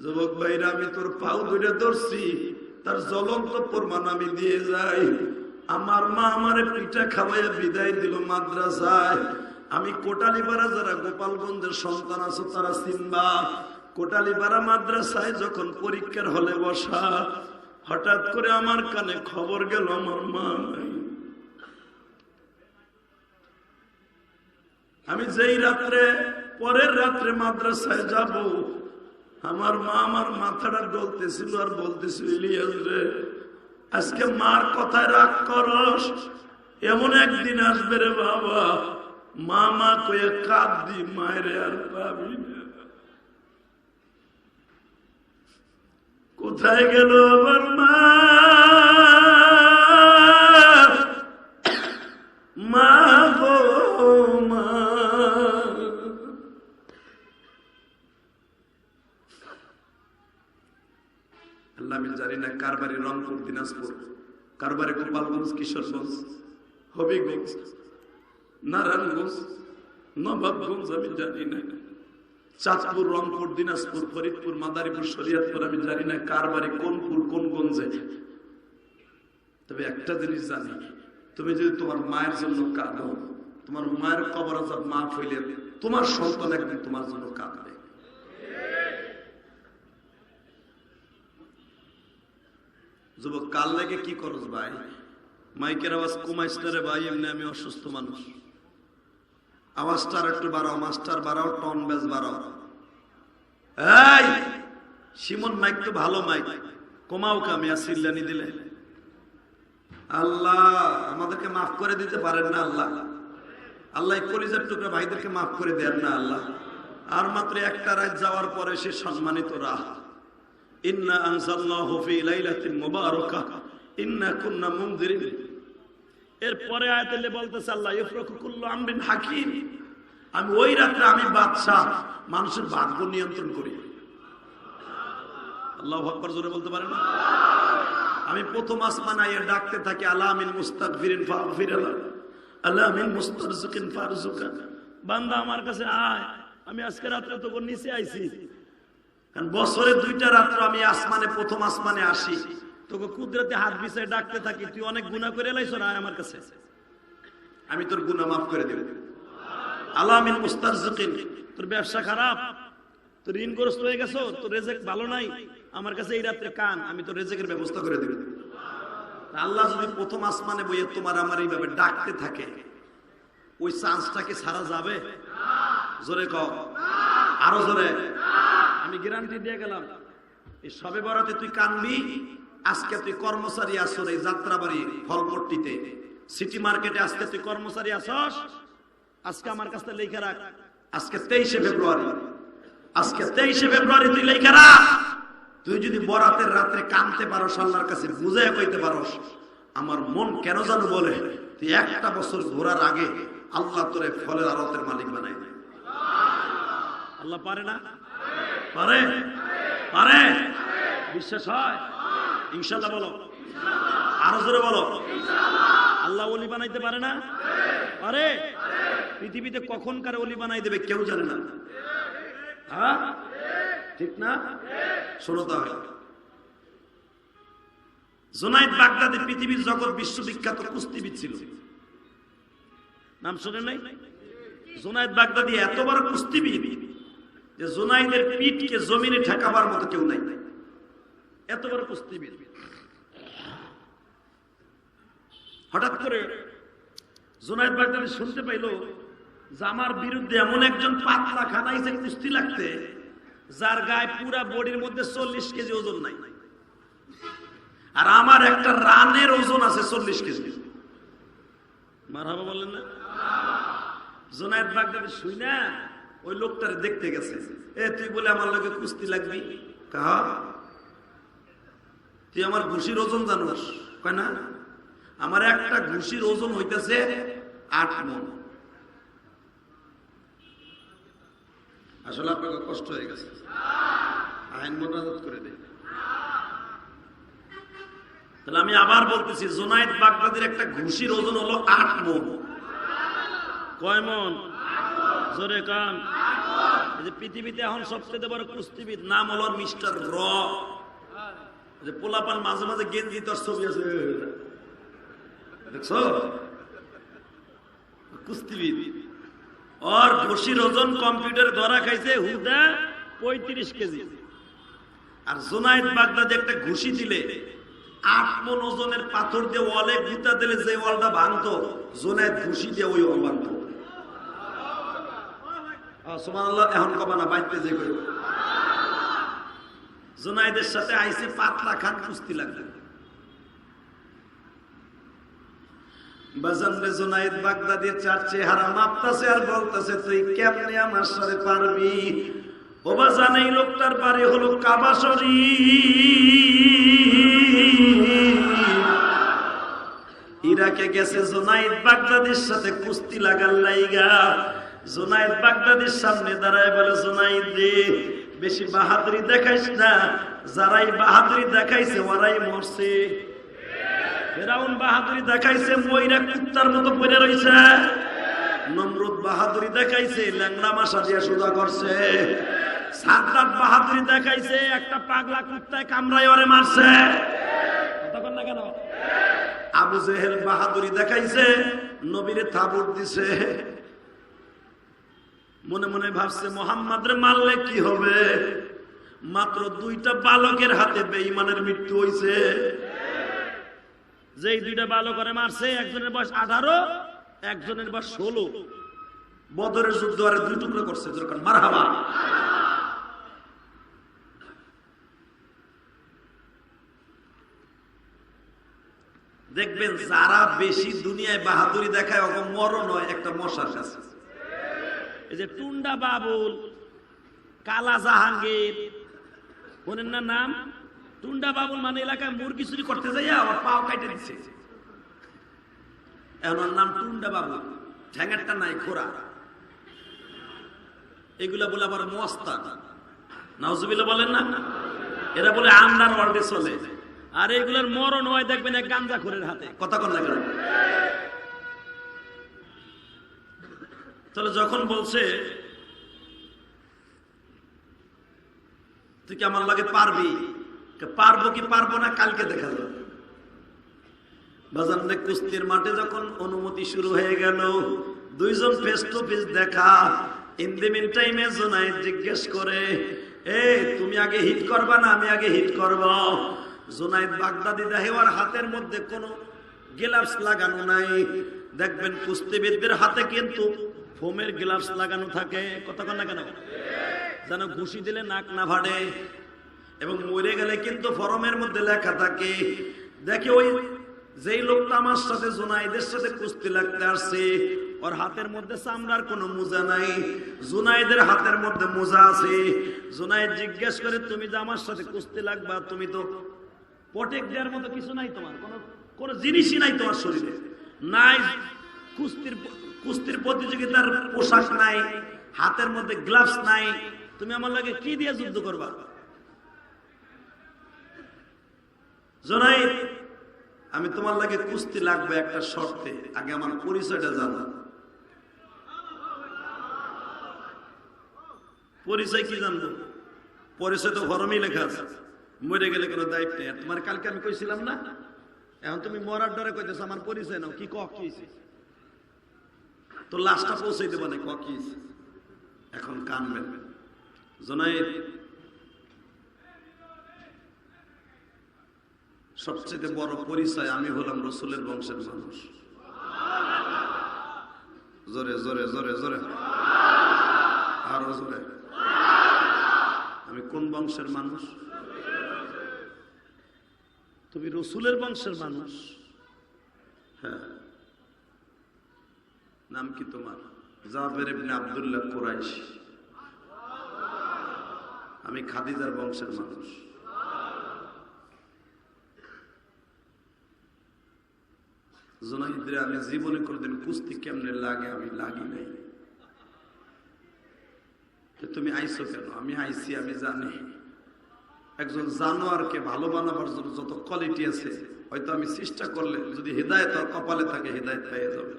যুবক ভাইরা, আমি তোর পাও ধরে ধরছি, তার জ্বলন্ত প্রমাণ আমি দিয়ে যাই। আমার মা আমারে পিঠা খাওয়াইয়া বিদায় দিল মাদ্রাসায়। আমি কোটালীপাড়া, যারা গোপালগঞ্জের সন্তান আছো তারা চিনবা, কোটালীপাড়া মাদ্রাসায় যখন পরীক্ষার হলে বসা, হঠাৎ করে আমার কানে খবর গেল আমার মা নাই। আমি যেই রাত্রে, পরের রাত্রে মাদ্রাসায় যাব, আমার মা আমার মাথাটা ডলতেছিল আর বলতেছিল, ইলিয়াস রে, আজকে মার কথায় রাগ করস, এমন একদিন আসবে রে বাবা, মা মা কয়ে কাঁদি, মায়ের আর পাবি না। কোথায় গেল আমার মা? মা গো মা। আল্লাহ, আমি জানি না কার বাড়ি রংপুর, দিনাজপুর, কার বাড়ি গোপালগঞ্জ, কিশোরগঞ্জ, হবিগঞ্জ, নারায়ণগঞ্জ, নবাবগঞ্জ, আমি জানি না। চাঁদপুর, রংপুর, দিনাজপুর, ফরিদপুর, মাদারীপুর, শরীয়তপুর, আমি জানি না কার বাড়ি কোনপুর, কোন গঞ্জে। তবে একটা জিনিস জানি, তুমি যদি তোমার মায়ের জন্য কাঁদো, তোমার মায়ের কবর আযাব মাফ হইলে তোমার সন্তান একদিন তোমার জন্য কাঁদবে। যুবক, কাল লেগে কি করস ভাই? মাইকের আওয়াজ কমাইস না রে ভাই, এমনি আমি অসুস্থ মানুষ। আওয়াজটা আর একটু বাড়াও, মাস্টার বাড়াও, টন বেজ বাড়াও। এই সিমন, মাইক তো ভালো মাইক, কমাও কামিয়া, সিল্লানি দিলে। আল্লাহ আমাদেরকে মাফ করে দিতে পারেন না আল্লাহ? আল্লাহ কলিজার টুকরা ভাইদেরকে মাফ করে দেন না আল্লাহ? আর মাত্র একটা রাত যাওয়ার পরে সে সম্মানিত রাত। ইন্না আনজালনাহু ফি লাইলাতিন মুবারাকাহ ইন্না কুন্না মুনজিরিন। এরপরে আয়াতে বলতেছে আল্লাহ, ইফরাকু কুল্লু আমরিন হাকিম, আমি ওই রাতে আমি বাদশা, মানুষের ভাগ্য নিয়ন্ত্রণ করি। আল্লাহু আকবার, জোরে বলতে পারেন না? আমি প্রথম আসমানে আইয়া ডাকতে থাকি, আলামিন মুস্তাগফিরিন ফাগফির লাহ, আলামিন মুস্তারজিকিন ফারজুকা। বান্দা আমার কাছে আয়, আমি আজকে রাতে তো নিচে আইছি, কারণ বছরে 2টা রাত্র আমি আসমানে, প্রথম আসমানে আসি, তোকে কুদরতে হাত বিছায় ডাকতে থাকি, তুই অনেক গুনাহ করে লাইছ না আমার কাছে, আমি তোর গুনাহ মাফ করে দেব। আলামিন মুস্তারজিকিন, তোর ব্যবসা খারাপ, তোর ঋণগ্রস্ত হয়ে গেছো, তোর রেজেক ভালো নাই, আমার কাছে এই রাত্রে কান, আমি তোর রেজেকের ব্যবস্থা করে দেব। আল্লাহ যদি প্রথম আসমানে বইয়ে তোমার আমার এইভাবে ডাকতে থাকে, ওই চান্সটাকে ছাড়া যাবে? জোরে কও, আরো জোরে। আমি গ্যারান্টি দিয়ে গেলাম, এই সবে বরাতে তুই কানবি। আজকে তুই কর্মচারী আসর এই যাত্রাবাড়ি ফলপট্টিতে সিটি মার্কেটে, আজকে তুই কর্মচারী আসস, আজকে আমার কাছে লেখা রাখ, আজকে 23শে ফেব্রুয়ারি, আজকে 23শে ফেব্রুয়ারি তুই লেখা রাখ। তুই যদি বরাতের রাত্রে কানতে পারস, আল্লাহর কাছে বুঝাইয়া কইতে পারস, আমার মন কেন জানো বলে, তুই 1টা বছর ঘোরার আগে আল্লাহ তোরে ফলের আড়তের মালিক বানাই দেয়। আল্লাহ পারে না? পারে, পারে। বিশ্বাস হয়? ইনশাআল্লাহ বলো, আরো জোরে বলো। আল্লাহ ওলি বানাইতে পারে না? পারে। পৃথিবীতে কখন কার ওলি বানাই দেবে কেউ জানে না। হ্যাঁ, ঠিক না? শোনো তাহলে, জুনাইদ বাগদাদি পৃথিবীর জগৎ বিশ্ববিখ্যাত কুস্তিবিদ ছিল, নাম শোনেন নাই? জুনাইদ বাগদাদি এত বড় কুস্তিবিদ যে জুনাইদের পিঠকে জমিনে ঠেকাবার মতো কেউ নাই, এত বড় কুস্তিবিদ। হঠাৎ করে জুনাইদ বাগদাদি শুনতে পাইল যে আমার বিরুদ্ধে এমন একজন পাতলা খানাইছে কুস্তি লাগতে, যার গায়ে পুরা বডির মধ্যে 40 কেজি ওজন নাই, আর আমার একটা রানের ওজন আছে 40 কেজি। মারহাবা বললেন না? জুনাইদ বাগদাদি শুই না ওই লোকটারে দেখতে গেছে, এ তুই বলে আমার লগে কুস্তি লাগবি? কাহা, তুই আমার ঘুষির ওজন জানোস? কয় না, আমার একটা ঘুষির ওজন হইতেছে 8 মণ। আসলে আপনাকে কষ্ট হয়ে গেছে, আইন মোনাজাত করে দেয়। তাহলে আমি আবার বলতেছি, জুনাইদ বাগদাদির একটা ঘুষির ওজন হলো 8 মণ। কয় মণ? জোরে কান। এই যে পৃথিবীতে এখন সবচেয়ে বড় কুস্তিবিদ নাম হলো মিস্টার র। যে পোলাপান মাঝে মাঝে গেঞ্জি তোর ছবি আছে দেখছো, কুস্তিবিদ। ওর ঘষির ওজন কম্পিউটারে ধরা খাইছে হুদা 35 কেজি। আর জুনায়েদ বাগদাদি একটা ঘুষি দিলে 8 মণ ওজনের পাথর দিয়ে ওয়ালে গুতা দিলে যে ওয়ালটা ভাঙতো, জুনায়েদ ঘুষি দিয়ে ওই ওয়াল ভাঙতো। সুবহানাল্লাহ। এখন কবা না বাইতে যে কই জুনায়েদের সাথে আইছে পাতলা খান কুস্তি লাগবে। বাজানরে জুনায়েদ বাগদাদির চার চেহারা মাপতাছে আর বলতাছে তুই কেমনে আমার সাথে পারবি। ও বাজান এই লোকটার বাড়ি হলো কাবা শরীফ, ইরাকে গেছে জুনায়েদ বাগদাদির সাথে কুস্তি লাগার লাইগা। জুনায়েদ বাগদাদির সামনে দাঁড়ায় বলে, জুনায়েদ রে বেশি বাহাদুরি দেখাইস না, যারাই বাহাদুরি দেখাইছে ওরাই মরছে। ফেরাউন বাহাদুরি দেখাইছে ময়রা কুত্তার মতো পড়ে রইছে, নমরুদ বাহাদুরি দেখাইছে ল্যাংড়া মাসা দিয়ে সোজা করছে, সাদ্দাত বাহাদুরি দেখাইছে একটা পাগলা কুত্তায় কামড়ায় ওরে মারছে। তখন না কেন আবু জেহেল বাহাদুরি দেখাইছে নবীরে থাবুর দিছে। মনে মনে ভাবছে মোহাম্মদ রে মারলে কি হবে, মাত্র 2টা বালকের হাতে বেঈমানের মৃত্যু হইছে। যেই 2টা বালকরে মারছে, একজনের বয়স 18, একজনের বয়স 16। বদরের যুদ্ধ আরে 2 টুকরো করছে, যেরকম মারহাবা। দেখবেন যারা বেশি দুনিয়ায় বাহাদুরি দেখায় ওকে মরণ হয় একটা মশার কাছে। এই যে টুন্ডা বাবুল, কালা জাহাঙ্গীর, বলেন না নাম? টুন্ডা বাবুল মানে এলাকায় মুরগি চুরি করতে যাইয়া আমার পাও কাটে দিচ্ছে, এখন নাম টুন্ডা বাবুল। ঠ্যাঙেরটা নাই, খোরা। এগুলা বলে আবার মস্তান, নাউজুবিল্লাহ বলেন না, এরা বলে আন্ডার ওয়ার্ল্ডে চলে। আর এগুলোর মরণ হয় দেখবেন এক গাঞ্জাখোরের হাতে। কথা কন না কেন? তাহলে যখন বলছে তুই কি আমার লাগে পারবি, পারবো কি পারবো না কালকে দেখা যাবে। বাজারে কুস্তির মাঠে যখন অনুমতি শুরু হয়ে গেল, 2 জন ফেস টু ফেস দেখা। ইন দি মিন টাইমে জুনায়েদ জিজ্ঞেস করে, তুমি আগে হিট করবা না আমি আগে হিট করব? জুনায়েদ বাগদাদি দেখে ওর হাতের মধ্যে কোনো গ্লাভস লাগানো নাই। দেখবেন কুস্তিবিদদের হাতে কিন্তু ফোমের গ্লাভস লাগানো থাকে। কতক্ষণ না কেন? যেন ঘুষি দিলে নাক না ফাটে, এবং মরে গেলে কিন্তু ফরমের মধ্যে লেখা থাকে। দেখে ওই যেই লোকটা আমার সাথে জুনায়েদের সাথে কুস্তি লাগতে আসছে, ওর হাতের মধ্যে চামড়ার কোনো মোজা নাই, জুনায়েদের হাতের মধ্যে মোজা আছে। জুনায়েদ জিজ্ঞেস করে, তুমি যে আমার সাথে কুস্তি লাগবা, তুমি তো পটেক দেওয়ার মতো কিছু নাই, তোমার কোনো জিনিসই নাই তোমার শরীরে, নাই কুস্তির প্রতিযোগিতার পোশাক নাই, হাতের মধ্যে গ্লাভস নাই, তুমি আমার লাগে কি দিয়ে যুদ্ধ করবা? জুনায়েদ, আমি তোমার লাগে কুস্তি লাগবে একটা শর্তে, আগে আমার পরিচয়টা জানো। পরিচয় কি জানবো? পরিচয় তো ফরমেই লেখা আছে, মরে গেলে কোনো দায়িত্ব নেই। তোমার কালকে আমি কইছিলাম না, এখন তুমি মরার ডরে কইতেছো আমার পরিচয় নাও। কি কি তো লাশটা পৌঁছে দেবো না, কি এখন কানবেন। জুনায়েদ, সবচেয়ে বড় পরিচয় আমি হলাম রাসূলের বংশের মানুষ। জোরে জোরে জোরে জোরে, আরো জোরে। আমি কোন বংশের মানুষ? তুমি রাসূলের বংশের মানুষ। হ্যাঁ। নাম কি তোমার? জাবের ইবনে আব্দুল্লাহ কুরাইশী। আমি খাদিজার বংশের মানুষ। জুনায়েদ, আমি জীবনে কোনদিন কুস্তি কেমনে লাগে আমি লাগি নাই। তুমি আইছো কেন? আমি আইছি, আমি জানি একজন জানোয়ারকে ভালো বানাবার জন্য যত কোয়ালিটি আছে, হয়তো আমি চেষ্টা করলে যদি হিদায়াত আর কপালে থাকে হিদায়াত পেয়ে যাবে।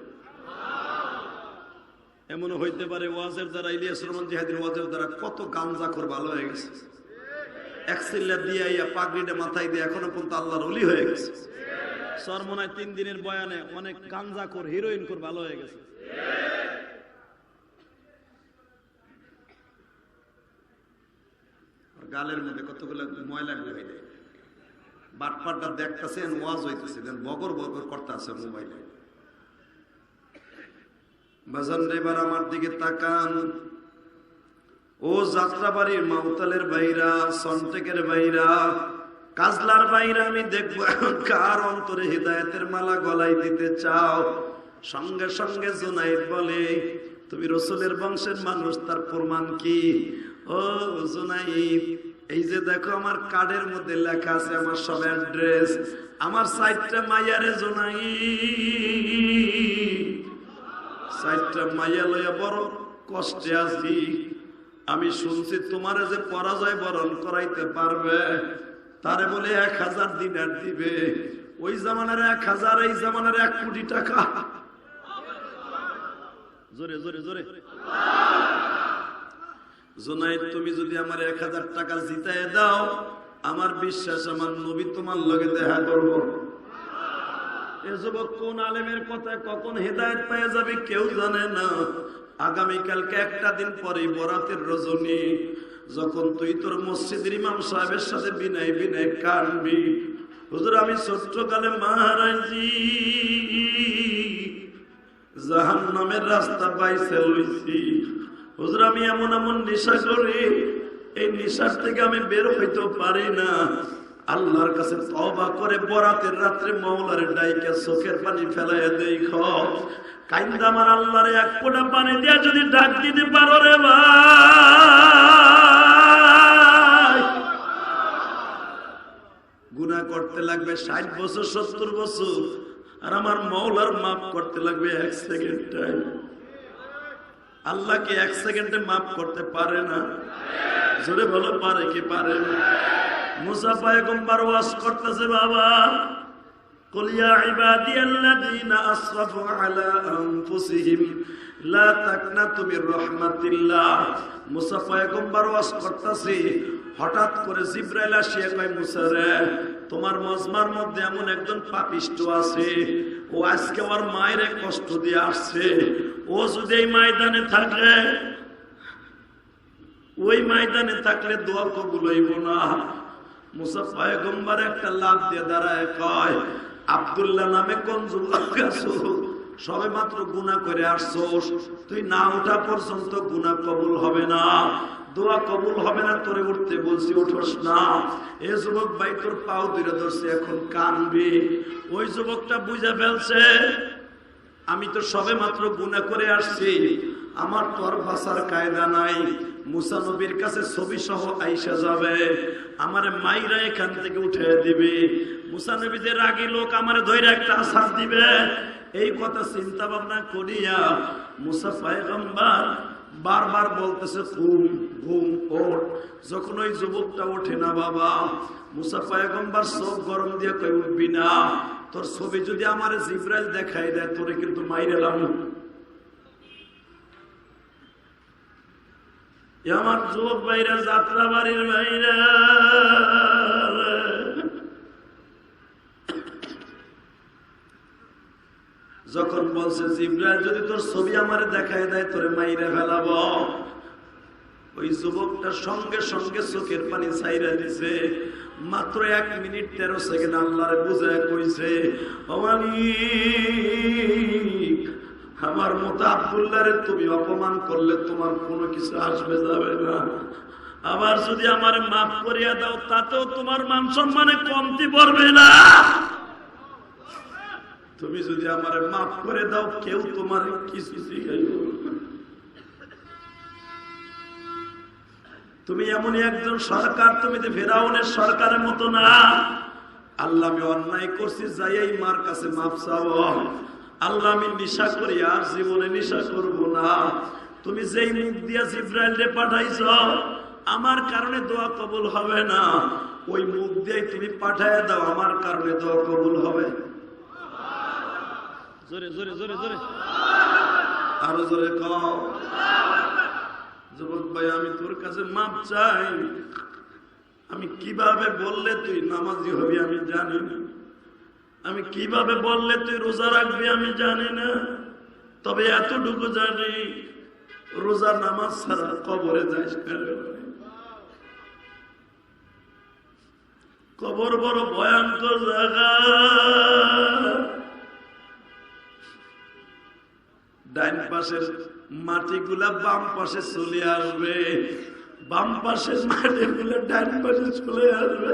এমনও হইতে পারে ওয়াজের দ্বারা, ইলিয়াস রহমান জিহাদির ওয়াজের দ্বারা কত গাঞ্জাখোর ভালো হয়ে গেছে, এক সিল্লা দিয়ে পাগড়িটা মাথায় দিয়ে এখনো পর্যন্ত আল্লাহর ওলি হয়ে গেছে। সরমনায় 3 দিনের বয়ানে অনেক গাঞ্জাখোর, হিরোইন খোর ভালো হয়ে গেছে। গালের মধ্যে কতগুলো ময়লা ঢুকে দেয়, বাটপাটটা দেখতেছেন, ওয়াজ হইতেছে, বগর বগর করতে আছে মোবাইলে। বাজান রে, এবার আমার দিকে তাকান। ও যাত্রাবাড়ির মাউতালের বাইরা, সন্টেকের বাইরা, কাজলার বাইরা, আমি দেখবো এখন কার অন্তরে হিদায়াতের মালা গলায় দিতে চাও। সঙ্গে সঙ্গে জুনাইদ বলে, তুমি রসুলের বংশের মানুষ, তার প্রমাণ কি? ও জুনাইদ, এই যে দেখো আমার কার্ডের মধ্যে লেখা আছে আমার সব অ্যাড্রেস, আমার 4টা মাইয়ারে জুনাইদ, 4টা মাইয়া লইয়া বড় কষ্টে আছি। আমি শুনছি তোমারে যে পরাজয় বরণ করাইতে পারবে, তারে বলে 1000 দিনার দিবে। ওই জামানার 1000, এই জামানার 1 কোটি টাকা। জোরে জোরে জোরে। জুনাইদ, তুমি যদি আমার 1000 টাকা জিতায় দাও, আমার বিশ্বাস আমার নবী তোমার লগে দেখা করবো। এ যুবক কোন আলেমের কথায় কখন হেদায়েত পেয়ে যাবে কেউ জানে না। আগামীকালকে একটা দিন পরে বরাতের রজনী, যখন তুই তোর মসজিদের ইমাম সাহেবের সাথে বিনয় বিনয় কানবি, হুজুর আমি ছোট্টকালে মহারাজি জাহান্নামের রাস্তা বাইছে লইছি, হুজুর আমি এমন এমন নেশা করি, এই নেশার থেকে আমি বের হইতে পারি না। আল্লাহর কাছে তওবা করে বরাতের রাত্রে মাওলার ডাইকে চোখের পানি ফেলাইয়া দেখো, কাইন্দা আমার আল্লাহর 1 ফোঁটা পানি দিয়া যদি ডাক দিতে পারো রে ভাই, গুনাহ করতে লাগবে 60 বছর 70 বছর, আর আমার মাওলার মাফ করতে লাগবে 1 সেকেন্ড টাইম। আল্লাহ কি 1 সেকেন্ডে মাফ করতে পারে না? জোরে বলো, পারে কি পারে না? মুসা পয়গম্বর ওয়াজ করতেছে, বাবা কুল ইয়া ইবাদিয়াল্লাযীনা আসরাফু আলা আনফুসিহিম লা তাকনাতু মির রাহমাতিল্লাহ। মুসা পয়গম্বর ওয়াজ করতেছে, হঠাৎ করে জিবরাইল আসিয়া কয়, মুসা রে, তোমার মজমার মধ্যে এমন একজন পাপিষ্ট আছে, ও আজকে ওর মায়ের কষ্ট দিয়ে আসছে, ও যদি এই ময়দানে থাকে, ওই ময়দানে থাকলে দোয়া কবুল হইব না। মুসা পয়গম্বর একটা লাভ দিয়ে দাঁড়ায় কয়, আব্দুল্লাহ নামে কোন যুবক আছো, সবে মাত্র গুনাহ করে আসছোস, তুই না ওঠা পর্যন্ত গুনাহ কবুল হবে না, দোয়া কবুল হবে না, তোরে উঠতে বলছি, উঠোস না। এই যুবক ভাই তোর পাও ধরে ধরছে, এখন কানবি। ওই যুবকটা বুঝে ফেলছে, আমি তো সবে মাত্র গুনাহ করে আসছি, আমার তোর ভাষার কায়দা নাই। মুসা নবীর কাছে ছবি সহ আইসা যাবে, আমারে মাইরা এখান থেকে উঠে দিবে। মুসা নবী যে রাগী লোক, আমারে ধইরা একটা আছাড় দিবে, এই কথা চিন্তা ভাবনা করিয়া মুসা পয়গম্বর বারবার বলতেছে, ঘুম ঘুম ওঠ। যখন ওই যুবকটা ওঠে না বাবা, মুসা পয়গম্বর চোখ গরম দিয়ে কই, উঠবি না, তোর ছবি যদি আমারে জিবরাইল দেখাই দেয়, তোরে কিন্তু মাইরালাম। আমার যুবক ভাইরা, যাত্রা বাড়ির ভাইরা, যখন বলছে জিবরাইল যদি তোর ছবি আমারে দেখায় দেয়, তোরে মাইরা ফেলাব, ওই যুবকটা সঙ্গে সঙ্গে চোখের পানি ছাইরা দিছে। মাত্র 1 মিনিট 13 সেকেন্ড আল্লাহরে বুঝায় কইছে, ও মালিক, আমার মতো আব্দুল্লাহরে তুমি অপমান করলে তোমার কোনো কিছু আসবে যাবে না, আবার যদি আমার মাফ করিয়া দাও, তাতেও তোমার মান সম্মানে কমতি পড়বে না। তুমি যদি আমার মাফ করে দাও, কেউ তোমার কিছু শিখাইব। তুমি এমনই একজন সরকার, তুমি তো ফেরাউনের সরকারের মতো না। আল্লাহ আমি অন্যায় করছি, যাই এই মার কাছে মাফ চাও। আল্লাহ আমি নেশা করি, আর জীবনে নেশা করব না। তুমি যেই মুখ দিয়া জিবরাইলকে পাঠাইছো, আমার কারণে দোয়া কবুল হবে না, ওই মুখ দিয়ে তুমি পাঠায় দাও, আমার কারণে দোয়া কবুল হবে। জোরে জোরে জোরে জোরে। আরো জোরে কও। যুবক ভাই, আমি তোর কাছে মাপ চাই। আমি কিভাবে বললে তুই নামাজি হবি আমি জানি না, আমি কিভাবে বললে তুই রোজা রাখবি আমি জানি না, তবে এতটুকু জানি রোজা নামাজ ছাড়া কবরে যাইস না। কবর বড় ভয়ঙ্কর জায়গা। ডাইন পাশের মাটিগুলা বাম পাশে চলে আসবে, বাম পাশের মাটিগুলা ডাইন পাশে চলে আসবে।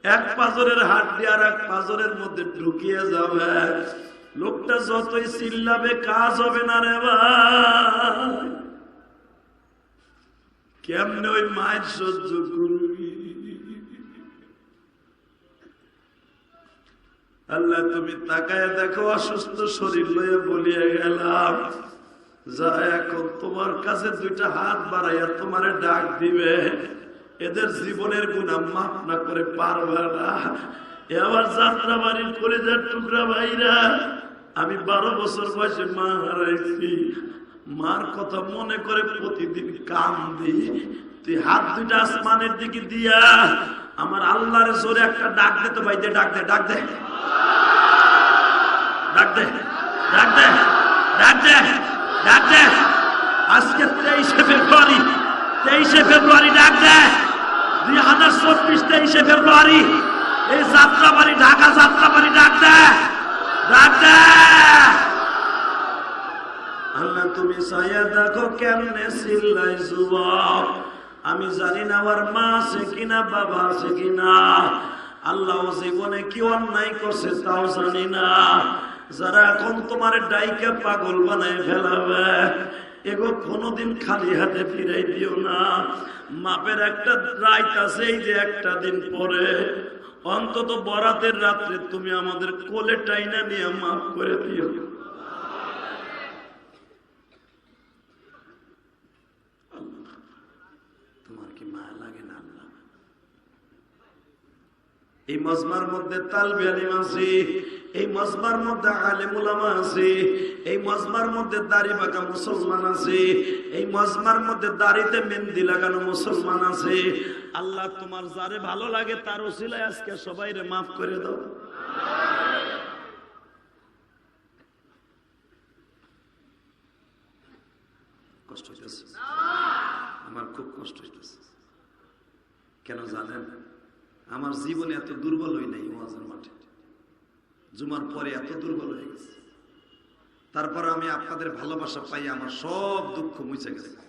এক পাজরের হাড্ডি আর এক পাজরের মধ্যে ঢুকিয়ে যাবে। লোকটা যতই চিল্লাবে কাজ হবে না রে ভাই। কেমনে ওই মায়ের সহ্য করবি? আল্লাহ তুমি তাকায় দেখো, অসুস্থ শরীর লয়ে বলিয়ে গেলাম, যা এখন তোমার কাছে দুইটা হাত বাড়াইয়া তোমারে ডাক দিবে, এদের জীবনের গুনাহ মাফ না করে পারবে না। এবার যাত্রা বাড়ির কলিজার টুকরা ভাইরা, আমি 12 বছর বয়সে মা হারাইছি, মার কথা মনে করে প্রতিদিন কান্দি। তুই হাত দুইটা আসমানের দিকে দিয়া আমার আল্লাহর জোরে একটা ডাক দে তো ভাই, দে ডাক দে, ডাক দে, ডাক দে, ডাক দে, ডাক দে, ডাক দে। আজকে 23শে ফেব্রুয়ারি, 23শে ফেব্রুয়ারি ডাক দে। 2024 23শে ফেব্রুয়ারি এই যাত্রাবাড়ি, ঢাকা যাত্রাবাড়ি ডাক দে, ডাক দে। আল্লাহ তুমি চাইয়া দেখো কেমনে চিল্লাই যুবক। আমি জানি না আমার মা আছে কিনা, বাবা আছে কিনা, আল্লাহ জীবনে কি অন্যায় করছে তাও জানি না। যারা এখন তোমার ডাইকে পাগল বানায় ফেলাবে, এগো কোনোদিন খালি হাতে ফিরাই দিও না। মাপের একটা রাত আছে, এই যে একটা দিন পরে, অন্তত বরাতের রাত্রে তুমি আমাদের কোলে টাইনা নিয়ে মাফ করে দিও। তোমার কি মায়া লাগে না? আল্লাহ এই মজমার মধ্যে তালবে আলিম আছে, এই মজমার মধ্যে আলেম উলামা আছে, এই মজমার মধ্যে দাড়ি বাঁকা মুসলমান আছে, এই মজমার মধ্যে দাড়িতে মেহেন্দি লাগানো মুসলমান আছে। আল্লাহ তোমার যারে ভালো লাগে তার ওসিলায় আজকে সবাইরে মাফ করে দাও। কষ্ট হইতেছে, আমার খুব কষ্ট হইতেছে। কেন জানেন? আমার জীবনে এত দুর্বল হই নাই ওয়াজের মাঠে, জুমার পরে এত দুর্বল হয়ে গেছে। তারপর আমি আপনাদের ভালোবাসা পাই, আমার সব দুঃখ মুছে গেছে।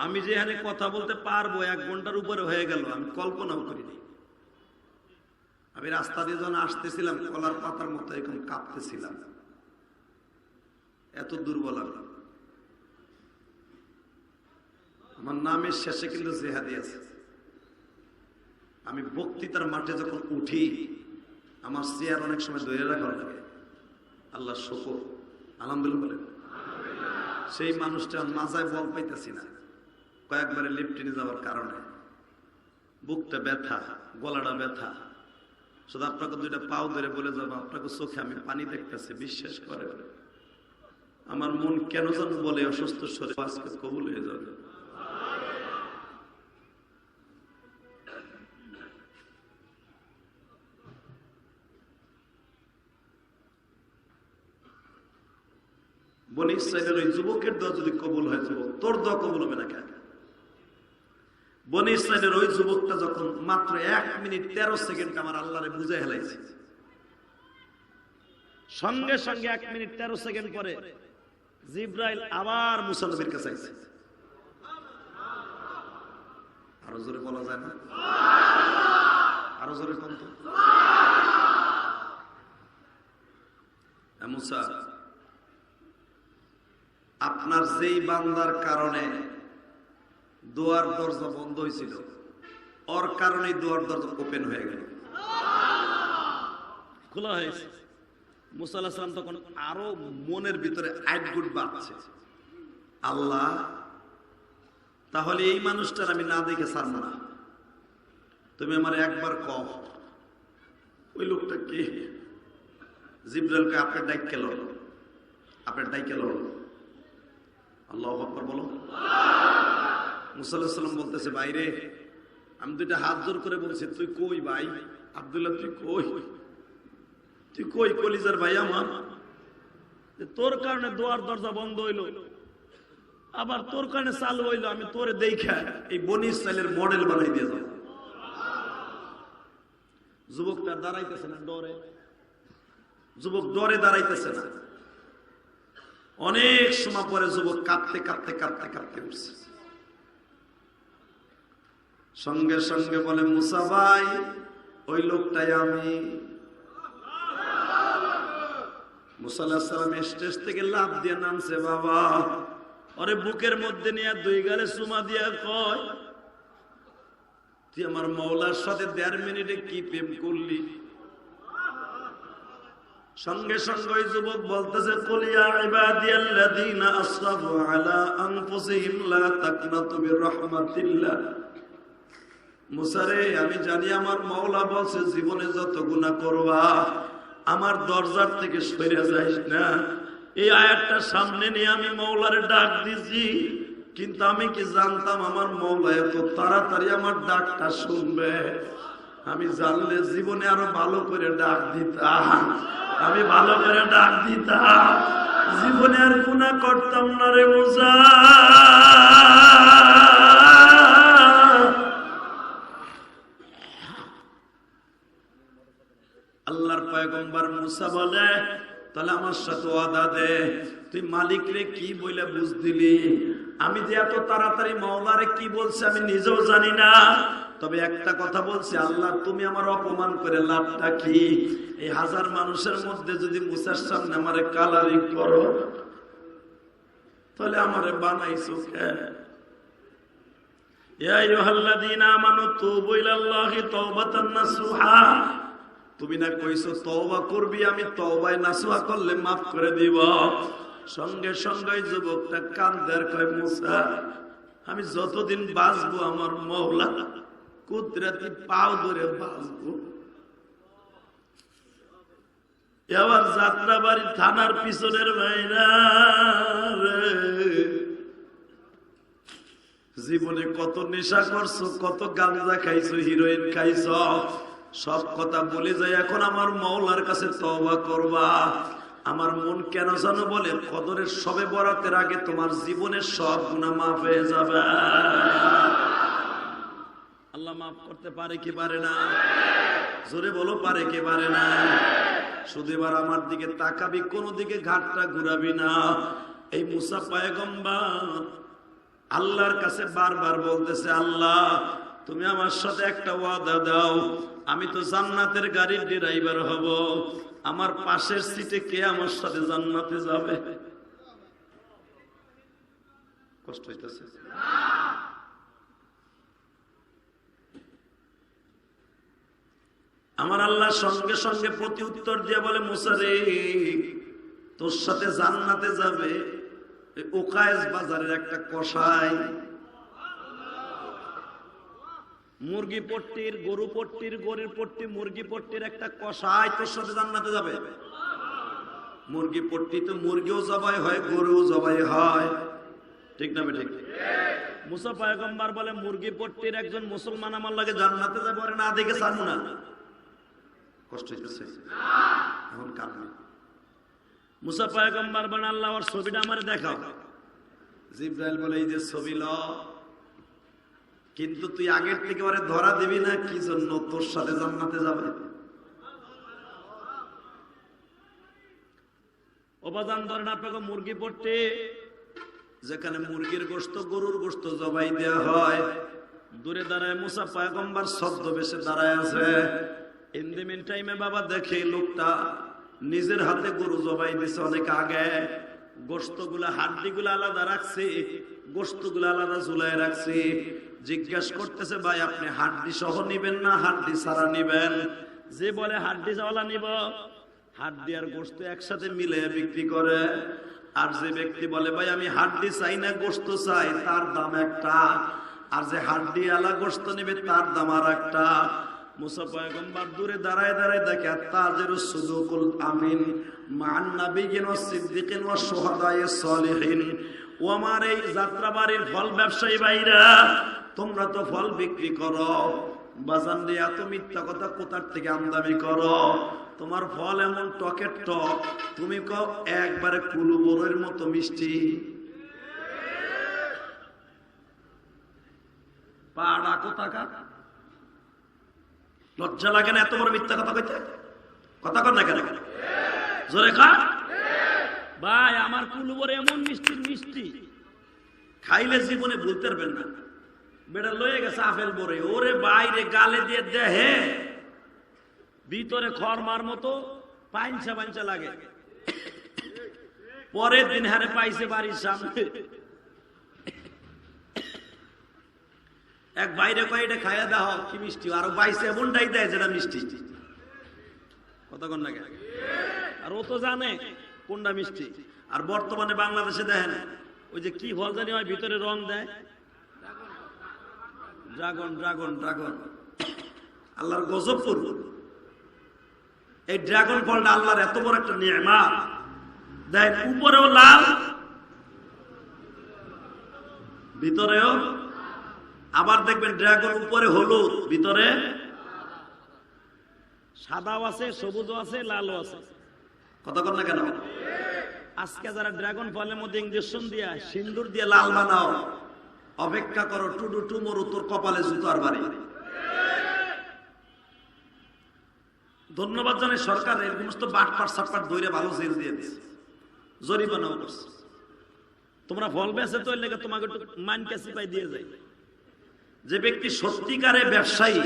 আমি যেখানে কথা বলতে পারবো 1 ঘন্টার উপরে হয়ে গেল, আমি কল্পনাও করিনি। আমি রাস্তা দিয়ে যখন আসতেছিলাম কলার পাতার মতো এরকম কাঁপতেছিলাম, এত দুর্বল আমি। আমার নামের শেষে কিন্তু জেহাদি আছে। আমি বক্তৃতার মাঠে যখন উঠি আমার চেয়ার অনেক সময় ধরে রাখা লাগে। আল্লাহ শুকর, আলহামদুলিল্লাহ বলেন। সেই মানুষটা মাজায় বল পাইতেছি না, কয়েকবারে লিফটিনে যাওয়ার কারণে বুকটা ব্যথা, গলাটা ব্যথা। শুধু আপনাকে 2টা পাও ধরে বলে যাবো, আপনাকে চোখে আমি পানি দেখতেছি, বিশ্বাস করে। আমার মন কেন যেন বলে অসুস্থ শরীর আজকে কবুল হয়ে যাবে। বনি ইসরাইলের ওই যুবকের দোয়া যদি কবুল হয়, যুবক তোর দোয়া কবুল হবে না কেন? বনি ইসরাইলের ওই যুবকটা যখন মাত্র 1 মিনিট 13 সেকেন্ড আমার আল্লাহরে বুঝাই হেলাইছে, সঙ্গে সঙ্গে 1 মিনিট 13 সেকেন্ড পরে জিব্রাইল আবার মুসা নবীর কাছে আইছে। আরো জোরে বলা যায় না? আরো জোরে কোন তো? মুসা, আপনার যেই বান্দার কারণে দোয়ার দরজা বন্ধ হয়েছিল, ওর কারণে দোয়ার দরজা ওপেন হয়ে গেল, খোলা হয়েছে। মুসা আলাইহিস সালাম তখন আরো মনের ভিতরে আইটগুট বাড়ছে, আল্লাহ তাহলে এই মানুষটার আমি না দেখে ছাড়বো না, তুমি আমার একবার কও ওই লোকটা কে? জিব্রাইলকে আপনি ডাক গেল, আপনার ডাইকে লো, আল্লাহু আকবার বলো। মুসা আলাইহিস সালাম বলতেছে, বাইরে আমি দুইটা হাত জোর করে বলছি, তুই কই ভাই আব্দুল্লাহ, তুই কই, তুই কই কলিজার ভাই আমার? তোর কারণে দোয়ার দরজা বন্ধ হইলো, আবার তোর কারণে চালু হইলো, আমি তোরে দেখা এই বনি ইসরাইলের মডেল বানাই দিয়ে যাব। যুবকটা দাঁড়াইতেছে না ডরে, যুবক ডরে দাঁড়াইতেছে না। অনেক সময় পরে যুবক কাঁদতে কাঁদতে কাঁদতে কাঁদতে উঠছে। সঙ্গে সঙ্গে বলে, মুসা ভাই ওই লোকটাই আমি। মুসা আলাইহিস সালাম স্টেজ থেকে লাফ দিয়ে নামছে, বাবা ওরে বুকের মধ্যে নিয়ে দুই গালে চুমা দিয়া কয়, তুই আমার মওলার সাথে 1.5 মিনিটে কি প্রেম করলি? সঙ্গে সঙ্গে ওই যুবক বলতেছে, কুল ইয়া ইবাদিয়াল্লাযীনা আসরাফু আলা আনফুসিহিম লা তাকনাতু মির রাহমাতিল্লাহ। মুসা রে, আমি জানি আমার মওলা বলছে জীবনে যত গুনাহ করবা আমার দরজার থেকে সরে যাইস না। এই আয়াতটা সামনে নিয়ে আমি মওলারে ডাক দিছি, কিন্তু আমি কি জানতাম আমার মওলা এত তাড়াতাড়ি আমার ডাকটা শুনবে? আমি জানলে জীবনে আরো ভালো করে ডাক দিতাম, আমি ভালো করে ডাক দিতাম, জীবনে আর গুনাহ করতাম না রে মুসা। আল্লাহর পয়গম্বর মুসা বলে, তাহলে আমার সাথে ওয়াদা দে, তুই মালিক রে কি বলে বুঝ দিলি? আমি যে এত তাড়াতাড়ি মাওলারে কি বলছে আমি নিজেও জানি না, তবে একটা কথা বলছি, আল্লাহ তুমি আমার অপমান করে লাভটা কি? এই 1000 মানুষের মধ্যে যদি মুসার সামনে আমারে কালারি করো, তাহলে আমারে বানাইছো কেন? ইয়া আইয়ুহাল্লাযীনা আমানু তুবু ইলাল্লাহি তাওবাতান নাসুহা। তুমি না কইছো তওবা করবি, আমি তওবায়ে নাসুহা করলে maaf করে দিব। সঙ্গে সঙ্গে যুবকটা কান্দার কয়, মুসা আমি যতদিন বাঁচবো আমার মওলা কুদরতি পাও ধরে বাঁচবো। এবার যাত্রাবাড়ি থানার পিছনের বাইরা জীবনে কত নেশা করছো, কত গাঁজা খাইছো, হিরোইন খাইছো, সব কথা বলে যায় এখন আমার মওলার কাছে তওবা করবা। আমার মন কেন জানো বলে, কদরের সবে বরাতের আগে তোমার জীবনের সব গুনাহ মাফ হয়ে যাবে। আল্লাহ মাফ করতে পারে কি পারে না? জোরে বলো, পারে কি পারে না? শুধু এবার আমার দিকে তাকাবি, কোন দিকে ঘাটটা ঘুরাবি না। এই মুসা পয়গম্বর আল্লাহর কাছে বারবার বলতেছে, আল্লাহ তুমি আমার সাথে একটা ওয়াদা দাও, আমি তো জান্নাতের গাড়ির ড্রাইভার হব, আমার পাশের সিটে কে আমার সাথে জান্নাতে যাবে? কষ্ট হইতেছে? আমার আল্লাহ সঙ্গে সঙ্গে প্রতি উত্তর দিয়ে বলে, মুসা রে তোর সাথে জান্নাতে যাবে ওকায়েস বাজারের একটা কসাই, মুরগি পট্টির, গরু পট্টির, গরুর পট্টি, মুরগি পট্টির একটা কসাই তোর সাথে জান্নাতে যাবে। মুরগি পট্টি তো মুরগিও জবাই হয়, গরুও জবাই হয়, ঠিক না ঠিক? মুসা পয়গম্বর বলে, মুরগি পট্টির একজন মুসলমান আমার লাগে জান্নাতে যাবে, ওরে না দেখে ছাড়বো না। কষ্ট হইতেছে এখন কারণে মুসা পয়গম্বর বলে, আল্লাহ ওর ছবিটা আমারে দেখাও। জিবরাইল বলে, এই যে ছবি ল, কিন্তু তুই আগের থেকে ওরে ধরা দিবি না, কি জন্য? তোর সাথে জান্নাতে যাবে। অবাদান ধরেন আপনাকে মুরগি পট্টি, যেখানে মুরগির গোশত, গরুর গোশত জবাই দেওয়া হয়, দূরে দাঁড়ায় মুসা পয়গম্বর ছদ্মবেশে দাঁড়ায় আছে। ইন দি মিন টাইমে বাবা দেখে লোকটা নিজের হাতে গরু জবাই দিছে অনেক আগে, গোশতগুলা হাড্ডিগুলা আলাদা রাখছে, গোশতগুলা আলাদা ঝুলায় রাখছে। জিজ্ঞেস করতেছে, ভাই আপনি হাড্ডি সহ নিবেন না হাড্ডি ছাড়া নিবেন? যে বলে হাড্ডি চাওয়ালা নিব, হাড্ডি আর গোশত একসাথে মিলে বিক্রি করে। আর যে ব্যক্তি বলে ভাই আমি হাড্ডি চাই না গোশত চাই, তার দাম একটা। আর যে হাড্ডি আলা গোশত নিবে তার দাম আর একটা। মুসা পয়গম্বর দূরে দাঁড়ায় দাঁড়ায় দেখে তাজিরুস সুদুকুল আমিন মান নাবিয়িন ওয়াস সিদ্দিকিন ওয়াস শুহাদায়ে সালিহিন। ও আমার এই যাত্রাবাড়ির ফল ব্যবসায়ী ভাইরা, তোমরা তো ফল বিক্রি করো, বাজান দিয়ে এত মিথ্যা কথা কোথার থেকে আমদানি করো? তোমার ফল এমন টকের টক, তুমি কও একবারে কুলু বড়ের মতো মিষ্টি। পাড়া কোথাকার, লজ্জা লাগে না এত বড় মিথ্যা কথা কইতে? কথা কর না কেন? জোরে খা ভাই, আমার কুলু বড় এমন মিষ্টির মিষ্টি, খাইলে জীবনে ভুলতে পারবেন না। বেটা লয়ে গেছে আপেল বড়ে, ওরে বাইরে গালে দিয়ে দেহে ভিতরে খরমার মতো পাইনচা পাইনচা লাগে। পরের দিন হারে পাইছে বাড়ির সামনে, এক বাইরে কয়েকটা খাইয়া দাও কি মিষ্টি, আরো বাইসে এমনটাই দেয় যেটা মিষ্টি। কতক্ষণ লাগে? আর ও তো জানে কোনটা মিষ্টি। আর বর্তমানে বাংলাদেশে দেখেন ওই যে কি ফল জানি হয় ভিতরে রং দেয়, ড্রাগন ড্রাগন ড্রাগন। আল্লাহর গজব করব। এই ড্রাগন ফলটা আল্লাহর এত বড় একটা নিয়ামত, দেখ উপরেও লাল ভিতরেও, আবার দেখবেন ড্রাগন উপরে হলুদ ভিতরে সাদাও আছে, সবুজও আছে, লালও আছে। কথা কর না কেন? আজকে যারা ড্রাগন ফলের মধ্যে ইঞ্জেকশন দিয়া সিন্দুর দিয়ে লাল বানাও, অপেক্ষা করো টুডু টুমরু তোর কপালে জুতার বাড়ি। ধন্যবাদ জানাই সরকার এই সমস্ত বাটপাট সাটপাট ধরে ভালো জেল দিয়ে দিচ্ছে, জরিমানাও করছে। তোমরা ফল বেচে তো লেগে তোমাকে মান কাছি পাই দিয়ে যায়। যে ব্যক্তি সত্যিকারে ব্যবসায়ী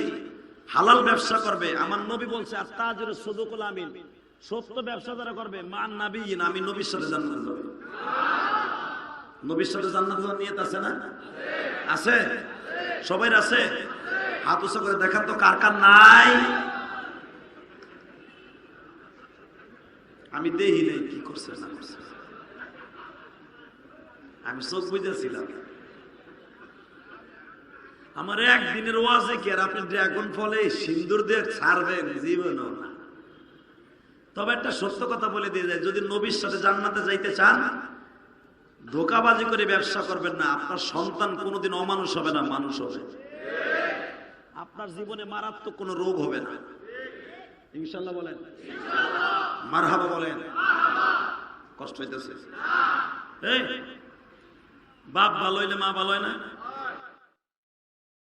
হালাল ব্যবসা করবে, আমার নবী বলছে আত্তাজিরুস সুদুকুল আমিন, সত্য ব্যবসা যারা করবে মান নাবিয়িন, আমি নবীর সাথে জান্নাতে যাবে। নবীর সাথে জান্নাতে যাওয়ার নিয়ত আছে না? আছে? সবাই আছে? হাত উঁচু করে দেখান তো কার কার নাই। আমি দেখি নাই কি করছে না করছে, আমি চোখ বুঝেছিলাম। আমার একদিনের ওয়াজে কি আর আপনি ড্রাগন ফলে সিন্দুর দিয়ে ছাড়বেন? জীবনও না। তবে একটা সত্য কথা বলে দিয়ে যায়, যদি নবীর সাথে জান্নাতে যাইতে চান ধোঁকাবাজি করে ব্যবসা করবেন না। আপনার সন্তান কোনোদিন অমানুষ হবে না, মানুষ হবে। আপনার জীবনে মারাত্মক কোনো রোগ হবে না, ইনশাআল্লাহ বলেন, মারহাবা বলেন। কষ্ট হইতেছে? বাপ ভালো হইলে মা ভালো হয় না?